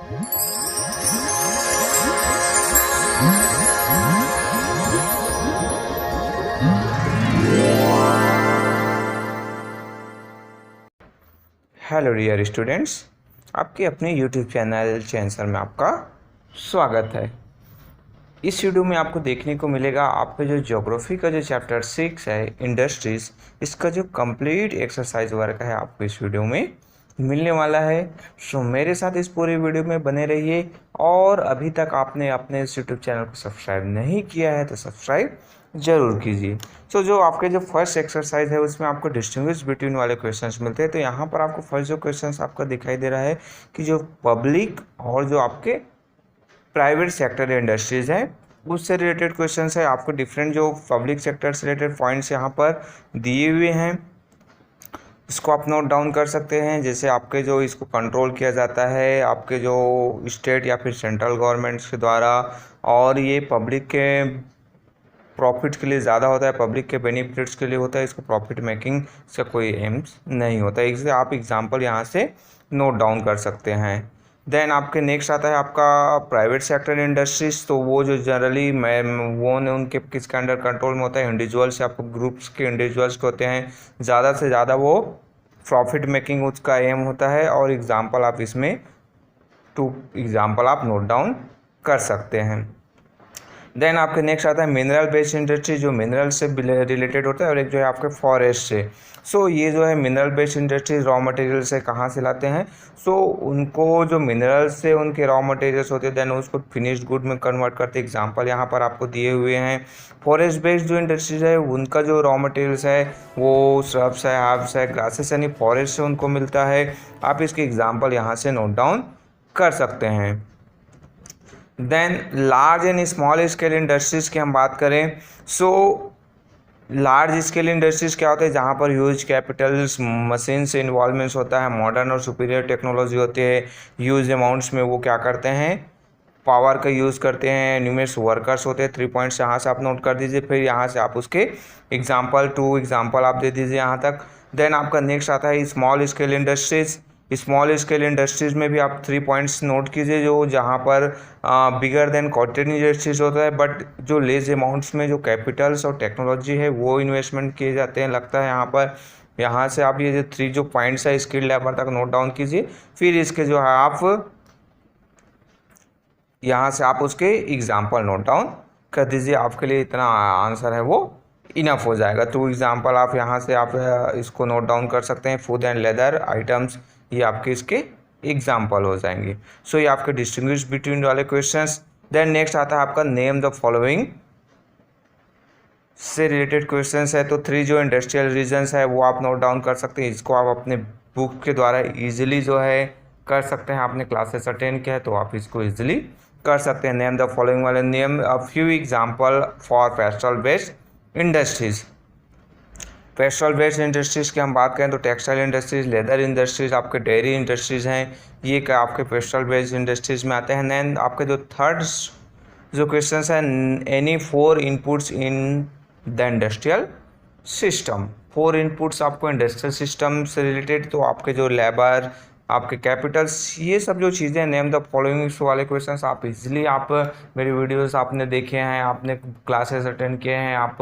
Hello dear students, आपके अपने YouTube channel चैंसर में आपका स्वागत है। इस वीडियो में आपको देखने को मिलेगा आपका जो ज्योग्राफी का जो चैप्टर 6 है इंडस्ट्रीज़, इसका जो कंप्लीट एक्सरसाइज वर्क है आपको इस वीडियो में मिलने वाला है। सो मेरे साथ इस पूरे वीडियो में बने रहिए, और अभी तक आपने अपने इस यूट्यूब चैनल को सब्सक्राइब नहीं किया है तो सब्सक्राइब ज़रूर कीजिए। सो जो आपके जो फर्स्ट एक्सरसाइज है उसमें आपको डिस्टिंग्विश बिटवीन वाले क्वेश्चंस मिलते हैं। तो यहाँ पर आपको फर्स्ट जो क्वेश्चंस आपका दिखाई दे रहा है कि जो पब्लिक और जो आपके प्राइवेट सेक्टर इंडस्ट्रीज़ हैं उससे रिलेटेड क्वेश्चंस है। आपको डिफरेंट जो पब्लिक सेक्टर से रिलेटेड पॉइंट्स यहाँ पर दिए हुए हैं, इसको आप नोट डाउन कर सकते हैं। जैसे आपके जो इसको कंट्रोल किया जाता है आपके जो स्टेट या फिर सेंट्रल गवर्नमेंट्स के द्वारा, और ये पब्लिक के प्रॉफिट के लिए ज़्यादा होता है, पब्लिक के बेनिफिट्स के लिए होता है, इसको प्रॉफिट मेकिंग से कोई एम्स नहीं होता है। इससे आप एग्जांपल यहाँ से नोट डाउन कर सकते हैं। देन आपके नेक्स्ट आता है आपका प्राइवेट सेक्टर इंडस्ट्रीज। तो वो जो जनरली वो ने उनके किसके अंडर कंट्रोल में होता है, इंडिविजुअल्स, आपको ग्रुप्स के इंडिविजुअल्स के होते हैं। ज़्यादा से ज़्यादा वो प्रॉफिट मेकिंग उसका एम होता है, और एग्जाम्पल आप इसमें 2 एग्जाम्पल आप नोट डाउन कर सकते हैं। देन आपके नेक्स्ट आता है मिनरल बेस्ड इंडस्ट्री, जो मिनरल से रिलेटेड होता है, और एक जो है आपके फॉरेस्ट से। सो ये जो है mineral based industries raw material से कहाँ से लाते हैं, सो उनको जो मिनरल से उनके रॉ मटेरियल्स होते हैं देन उसको फिनिश्ड गुड में कन्वर्ट करते हैं। एग्जांपल यहाँ पर आपको दिए हुए हैं। फॉरेस्ट बेस्ड जो इंडस्ट्रीज है उनका जो रॉ मटेरियल्स है वो श्रब्स है, हर्ब्स है, ग्रासेस, यानी फॉरेस्ट से उनको मिलता है। आप इसके एग्जाम्पल यहाँ से नोट डाउन कर सकते हैं। Then large and small scale industries की हम बात करें, सो लार्ज स्केल इंडस्ट्रीज़ क्या होते हैं, जहाँ पर ह्यूज कैपिटल्स मशीन से इन्वॉल्वमेंट्स होता है, मॉडर्न और सुपीरियर टेक्नोलॉजी होती है। ह्यूज अमाउंट्स में वो क्या करते हैं, पावर का यूज़ करते हैं, न्यूमरस वर्कर्स होते हैं। 3 पॉइंट्स यहाँ से आप नोट कर दीजिए, फिर यहाँ से आप उसके एग्जाम्पल 2 एग्जाम्पल आप दे दीजिए यहाँ तक। देन आपका नेक्स्ट आता है small scale industries. Small scale industries में भी आप 3 पॉइंट्स नोट कीजिए, जो जहाँ पर बिगर देन कॉटेज इंडस्ट्रीज होता है, बट जो लेस अमाउंट्स में जो कैपिटल्स और टेक्नोलॉजी है वो इन्वेस्टमेंट किए जाते हैं लगता है यहाँ पर। यहाँ से आप ये जो 3 जो पॉइंट्स है स्किल लेवल तक नोट डाउन कीजिए, फिर इसके जो है आप यहाँ से आप उसके एग्जाम्पल नोट डाउन कर दीजिए। आपके लिए इतना आंसर है वो इनफ हो जाएगा। 2 एग्जाम्पल आप यहाँ से आप इसको नोट डाउन कर सकते हैं। फूड एंड लेदर आइटम्स, ये आपके इसके एग्जाम्पल हो जाएंगे। सो ये आपके डिस्टिंग्विश बिटवीन वाले क्वेश्चंस। देन नेक्स्ट आता है आपका नेम द फॉलोइंग से रिलेटेड क्वेश्चंस है। तो 3 जो इंडस्ट्रियल रीजन्स है वो आप नोट डाउन कर सकते हैं। इसको आप अपने बुक के द्वारा इजीली जो है कर सकते हैं। आपने क्लासेस अटेंड किया है तो आप इसको इजीली कर सकते हैं। नेम द फॉलोइंग वाले name a few example for पेस्ट्रल based industries. पेस्ट्रल based industries की हम बात करें तो टेक्सटाइल इंडस्ट्रीज, लेदर इंडस्ट्रीज, आपके डेयरी इंडस्ट्रीज हैं, ये क्या आपके पेस्ट्रल बेस्ड इंडस्ट्रीज में आते हैं। देन आपके जो थर्ड जो क्वेश्चन है, any 4 inputs in the industrial system. 4 inputs आपको इंडस्ट्रियल सिस्टम से रिलेटेड, तो आपके जो लेबर, आपके कैपिटल्स, ये सब जो चीज़ें नेम द फॉलोइंग वाले क्वेश्चंस आप इजीली आप मेरी वीडियोस आपने देखे हैं, आपने क्लासेस अटेंड किए हैं, आप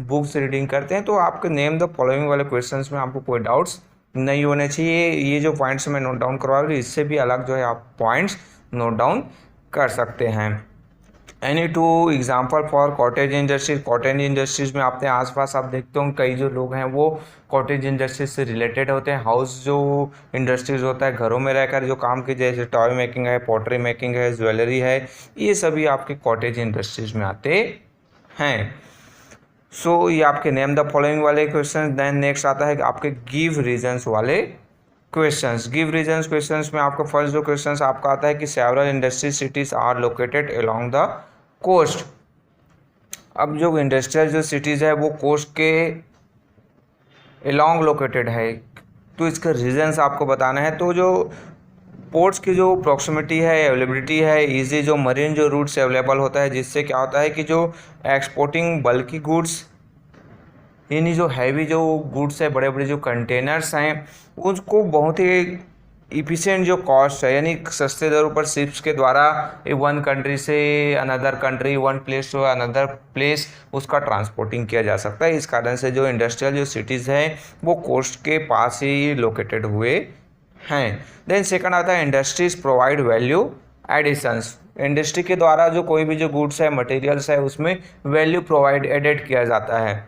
बुक्स रीडिंग करते हैं, तो आपके नेम द फॉलोइंग वाले क्वेश्चंस में आपको कोई डाउट्स नहीं होने चाहिए। ये जो पॉइंट्स मैं नोट डाउन करवा रहा हूँ इससे भी अलग जो है आप पॉइंट्स नोट डाउन कर सकते हैं। Any 2 example for cottage industries. Cottage industries में आपने आसपास आप देखते हो कई जो लोग हैं वो कॉटेज इंडस्ट्रीज से रिलेटेड होते हैं। हाउस जो इंडस्ट्रीज होता है, घरों में रहकर जो काम की, जैसे टॉय मेकिंग है, पॉटरी मेकिंग है, ज्वेलरी है, ये सभी आपके कॉटेज इंडस्ट्रीज में आते हैं। सो ये आपके नेम द फॉलोइंग वाले क्वेश्चन। देन नेक्स्ट आता है आपके गिव रीजन्स वाले क्वेश्चंस। गिव रीजन्स क्वेश्चंस में आपका फर्स्ट जो क्वेश्चंस आपका आता है कि several industrial cities are located along the coast. अब जो इंडस्ट्रियल जो सिटीज़ है वो कोस्ट के अलोंग लोकेटेड है, तो इसका रीजन्स आपको बताना है। तो जो पोर्ट्स की जो प्रॉक्सिमिटी है, अवेलेबिलिटी है, इजी जो मरीन जो रूट्स अवेलेबल होता है, जिससे क्या होता है कि जो एक्सपोर्टिंग बल्कि गुड्स, यानी जो हैवी जो गुड्स है, बड़े बड़े जो कंटेनर्स हैं, उसको बहुत ही इफिशिएंट जो कॉस्ट है, यानी सस्ते दरों पर शिप्स के द्वारा वन कंट्री से another country, one place to another place उसका ट्रांसपोर्टिंग किया जा सकता है। इस कारण से जो इंडस्ट्रियल जो सिटीज़ हैं वो कोस्ट के पास ही लोकेटेड हुए हैं। देन सेकंड आता है industries provide value additions. Industry के द्वारा जो कोई भी जो गुड्स है, मटेरियल्स है, उसमें वैल्यू प्रोवाइड एडेड किया जाता है।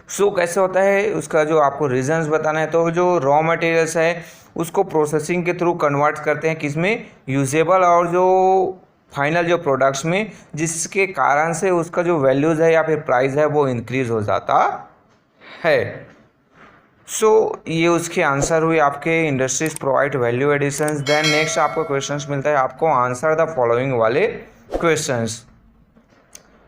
सो कैसे होता है उसका जो आपको रीजंस बताना है, तो जो रॉ मटेरियल्स है उसको प्रोसेसिंग के थ्रू कन्वर्ट करते हैं किसमें, यूजेबल और जो फाइनल जो प्रोडक्ट्स में, जिसके कारण से उसका जो वैल्यूज़ है या फिर प्राइस है वो इंक्रीज हो जाता है। सो ये उसके आंसर हुए आपके industries provide value additions. Then next आपको क्वेश्चंस मिलता है, आपको आंसर द फॉलोइंग वाले क्वेश्चंस।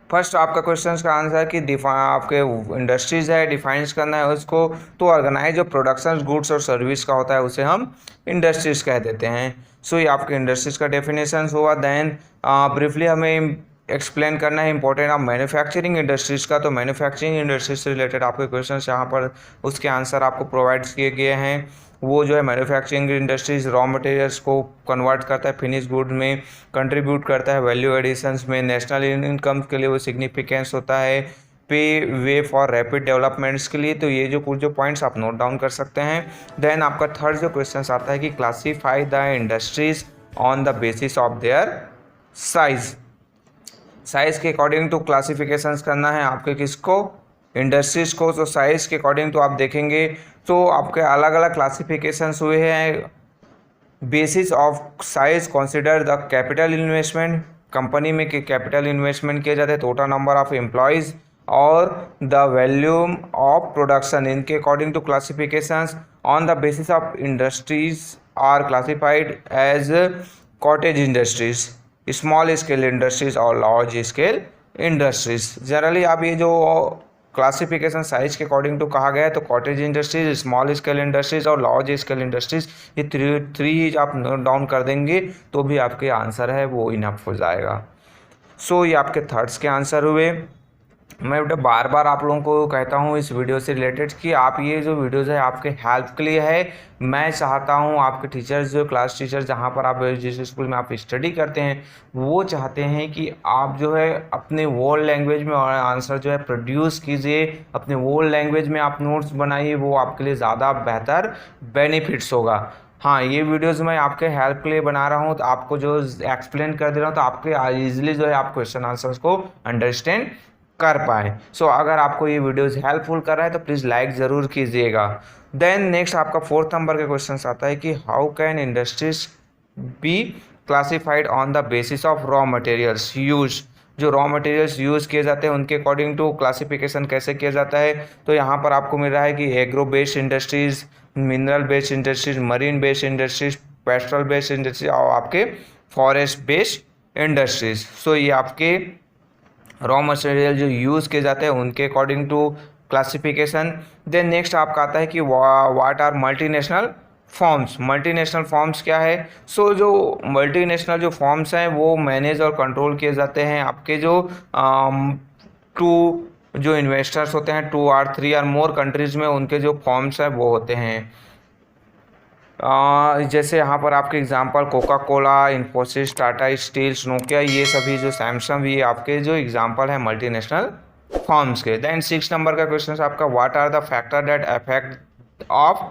फर्स्ट आपका क्वेश्चन का आंसर कि आपके इंडस्ट्रीज है डिफाइंस करना है उसको, तो ऑर्गेनाइज जो प्रोडक्शन गुड्स और सर्विस का होता है उसे हम इंडस्ट्रीज कह देते हैं। सो ये आपके इंडस्ट्रीज का डेफिनेशन हुआ। देन ब्रीफली हमें एक्सप्लेन करना है इंपॉर्टेंट ऑफ मैन्युफैक्चरिंग इंडस्ट्रीज का। तो मैन्युफैक्चरिंग इंडस्ट्रीज से रिलेटेड आपके क्वेश्चन यहाँ पर उसके आंसर आपको प्रोवाइड किए गए हैं। वो जो है मैन्युफैक्चरिंग इंडस्ट्रीज रॉ मटेरियल्स को कन्वर्ट करता है फिनिश गुड में, कंट्रीब्यूट करता है वैल्यू एडिशंस में, नेशनल इनकम के लिए वो सिग्निफिकेंस होता है, पे वे फॉर रैपिड डेवलपमेंट्स के लिए। तो ये जो कुछ जो पॉइंट्स आप नोट डाउन कर सकते हैं। देन आपका थर्ड जो क्वेश्चन आता है कि classify the industries on the basis of their size. Size के अकॉर्डिंग टू क्लासिफिकेशंस करना है आपके किसको, इंडस्ट्रीज को। तो साइज के अकॉर्डिंग तो आप देखेंगे तो आपके अलग अलग क्लासिफिकेशंस हुए हैं। Basis of size consider the capital investment, company में कैपिटल इन्वेस्टमेंट किए जाते हैं, टोटल नंबर ऑफ एम्प्लॉयज़ और द वॉल्यूम ऑफ प्रोडक्शन। इनके according to classifications on the basis of industries are classified as cottage industries, small scale industries और large scale industries. Generally आप ये जो क्लासिफिकेशन साइज के अकॉर्डिंग टू कहा गया है, तो cottage industries, small scale industries और लार्ज स्केल इंडस्ट्रीज, ये थ्री आप नोट डाउन कर देंगे तो भी आपके आंसर है वो इनफ हो जाएगा। सो ये आपके थर्ड्स के आंसर हुए। मैं बेटा बार बार आप लोगों को कहता हूँ इस वीडियो से रिलेटेड कि आप ये जो वीडियोज़ है आपके हेल्प के लिए है। मैं चाहता हूँ आपके टीचर्स जो क्लास टीचर जहाँ पर आप जिस स्कूल में आप स्टडी करते हैं वो चाहते हैं कि आप जो है अपने वर्ल्ड लैंग्वेज में आंसर जो है प्रोड्यूस कीजिए, अपने वर्ल्ड लैंग्वेज में आप नोट्स बनाइए, वो आपके लिए ज़्यादा बेहतर बेनिफिट्स होगा। हाँ, ये वीडियोज़ मैं आपके हेल्प के लिए बना रहा हूँ, तो आपको जो एक्सप्लेन कर दे रहा हूँ तो आपके ईजिली जो है आप क्वेश्चन आंसर्स को अंडरस्टैंड कर पाएँ। सो अगर आपको ये वीडियोस हेल्पफुल कर रहा है तो प्लीज़ लाइक ज़रूर कीजिएगा। देन नेक्स्ट आपका फोर्थ नंबर का क्वेश्चन आता है कि how can industries be classified on the basis of raw materials use. जो रॉ मटेरियल्स यूज़ किए जाते हैं उनके अकॉर्डिंग टू क्लासिफिकेशन कैसे किया जाता है, तो यहाँ पर आपको मिल रहा है कि agro based industries, mineral based industries, marine based industries, petrol based industries और आपके फॉरेस्ट बेस्ड इंडस्ट्रीज। सो ये आपके रॉ मटेरियल जो यूज़ किए जाते हैं उनके according to classification. Then next आपका आता है कि what are multinational forms. Multinational forms क्या है? सो जो मल्टीनेशनल जो फॉर्म्स हैं वो मैनेज और कंट्रोल किए जाते हैं आपके जो टू जो इन्वेस्टर्स होते हैं 2 और 3 और मोर कंट्रीज़ में, उनके जो फॉर्म्स हैं वो होते हैं। जैसे यहाँ पर आपके example Coca Cola, Infosys, Tata Steel, Nokia, ये सभी जो सैमसंग, ये आपके जो एग्जांपल है मल्टीनेशनल फर्म्स के। देन 6 नंबर का क्वेश्चन आपका what are the factor that affect of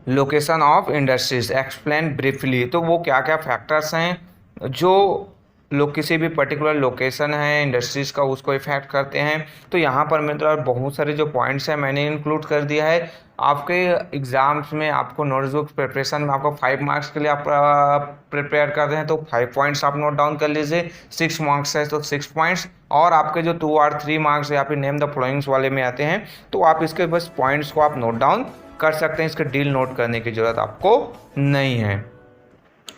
location of industries, explain briefly. तो वो क्या क्या फैक्टर्स हैं जो किसी भी पर्टिकुलर लोकेशन है इंडस्ट्रीज़ का उसको इफेक्ट करते हैं। तो यहाँ पर मेरे बहुत सारे जो पॉइंट्स हैं मैंने इंक्लूड कर दिया है। आपके एग्ज़ाम्स में आपको नोटबुक प्रिपरेशन में आपको 5 मार्क्स के लिए आप प्रिपेयर कर रहे हैं तो 5 पॉइंट्स आप नोट डाउन कर लीजिए। 6 मार्क्स है तो 6 पॉइंट्स, और आपके जो 2 और 3 मार्क्स या फिर नेम द फॉलोइंग्स वाले में आते हैं तो आप इसके बस पॉइंट्स को आप नोट डाउन कर सकते हैं। इसके डील नोट करने की ज़रूरत आपको नहीं है।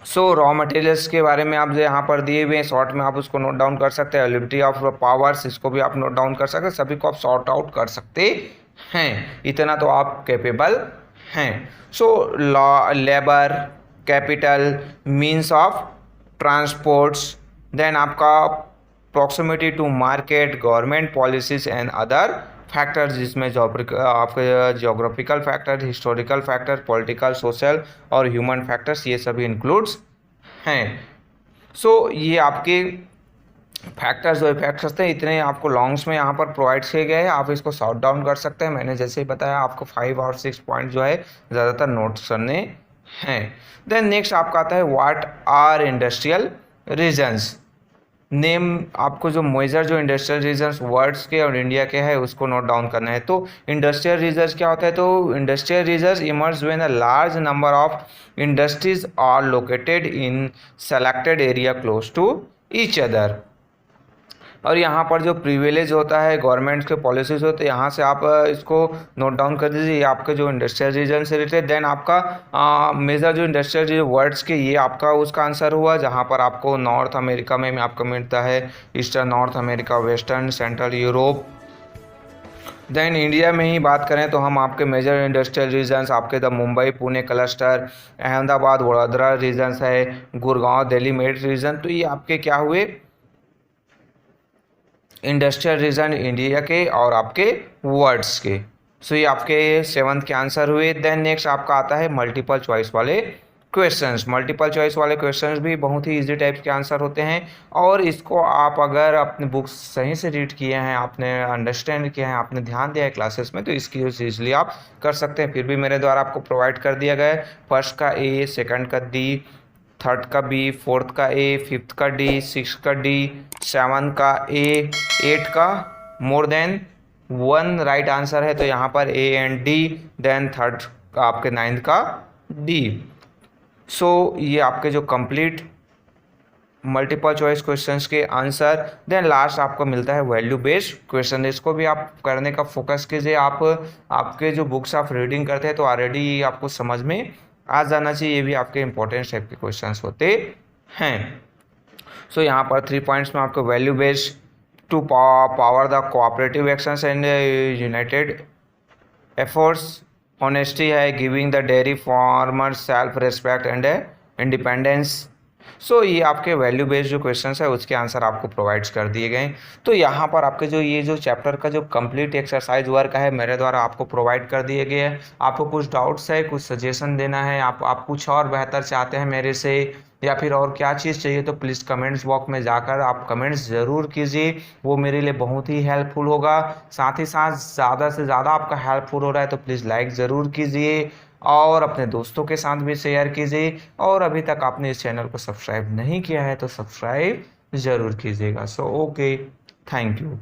सो रॉ मटेरियल्स के बारे में आप जो यहाँ पर दिए हुए हैं शॉर्ट में आप उसको नोट डाउन कर सकते हैं। अवेलेबिलिटी ऑफ पावर्स, इसको भी आप नोट डाउन कर सकते हैं। सभी को आप सॉर्ट आउट कर सकते हैं, इतना तो आप कैपेबल हैं। So labour, capital, means of transports, then आपका proximity to market, government policies and other factors, जिसमें आपके geographical factor, historical factor, political, social और ह्यूमन फैक्टर्स, ये सभी इंक्लूड्स हैं। सो ये आपके फैक्टर्स जो इफेक्ट्स थे इतने आपको लॉन्ग्स में यहाँ पर प्रोवाइड किए गए हैं। आप इसको सॉर्ट डाउन कर सकते हैं। मैंने जैसे ही बताया आपको 5 और 6 पॉइंट जो है ज़्यादातर नोट्स करने हैं। देन नेक्स्ट आपका आता है what are industrial regions. Name आपको जो मेजर जो इंडस्ट्रियल रीजन्स वर्ड्स के और इंडिया के है उसको नोट डाउन करना है। तो इंडस्ट्रियल रीजन्स क्या होता है? तो industrial regions emerge when a large number of industries are located in selected area close to each other. और यहाँ पर जो प्रिविलेज होता है गवर्नमेंट के पॉलिसीज होते हैं, यहाँ से आप इसको नोट डाउन कर दीजिए। ये आपके जो इंडस्ट्रियल रीजन से रिलेटेड। देन आपका मेजर जो इंडस्ट्रियल जो वर्ड्स के, ये आपका उसका आंसर हुआ, जहाँ पर आपको नॉर्थ अमेरिका में आपको मिलता है eastern North America, western, central Europe. Then India में ही बात करें तो हम आपके मेजर इंडस्ट्रियल रीजन्स आपके the Mumbai Pune cluster, Ahmedabad Vadodara regions है, गुड़गांव दिल्ली मेरठ रीजन। तो ये आपके क्या हुए? इंडस्ट्रियल रीजन इंडिया के और आपके वर्ड्स के। सो ये आपके 7th के आंसर हुए। देन नेक्स्ट आपका आता है मल्टीपल चॉइस वाले क्वेश्चंस। मल्टीपल चॉइस वाले क्वेश्चंस भी बहुत ही इजी टाइप के आंसर होते हैं, और इसको आप अगर अपने बुक्स सही से रीड किए हैं, आपने अंडरस्टैंड किया है, आपने ध्यान दिया है क्लासेस में, तो इसकी यूज ईजिली आप कर सकते हैं। फिर भी मेरे द्वारा आपको प्रोवाइड कर दिया गया है। फर्स्ट का ए, सेकंड का डी, थर्ड का बी, फोर्थ का ए, फिफ्थ का डी, सिक्स का डी, 7 का ए, 8 का मोर देन 1 राइट आंसर है, तो यहाँ पर A and D. Then third का आपके 9th का डी। सो ये आपके जो कंप्लीट मल्टीपल चॉइस क्वेश्चंस के आंसर। देन लास्ट आपको मिलता है वैल्यू बेस्ड क्वेश्चन। इसको भी आप करने का फोकस कीजिए। आप आपके जो बुक्स आप रीडिंग करते हैं तो ऑलरेडी आपको समझ में आ जाना चाहिए। ये भी आपके इंपॉर्टेंट टाइप के क्वेश्चंस होते हैं। सो यहाँ पर 3 पॉइंट्स में आपको value based to power the cooperative actions and united efforts, honesty है, giving the dairy farmer self respect and independence. So ये आपके वैल्यू बेस्ड जो क्वेश्चंस है उसके आंसर आपको प्रोवाइड कर दिए गए। तो यहाँ पर आपके जो ये जो चैप्टर का जो कंप्लीट एक्सरसाइज वर्क है मेरे द्वारा आपको प्रोवाइड कर दिए गए हैं। आपको कुछ डाउट्स है, कुछ सजेशन देना है, आप कुछ और बेहतर चाहते हैं मेरे से, या फिर और क्या चीज़ चाहिए, तो प्लीज़ कमेंट्स बॉक्स में जाकर आप कमेंट्स ज़रूर कीजिए। वो मेरे लिए बहुत ही हेल्पफुल होगा। साथ ही साथ ज़्यादा से ज़्यादा आपका हेल्पफुल हो रहा है तो प्लीज़ लाइक ज़रूर कीजिए और अपने दोस्तों के साथ भी शेयर कीजिए। और अभी तक आपने इस चैनल को सब्सक्राइब नहीं किया है तो सब्सक्राइब ज़रूर कीजिएगा। So okay, thank you.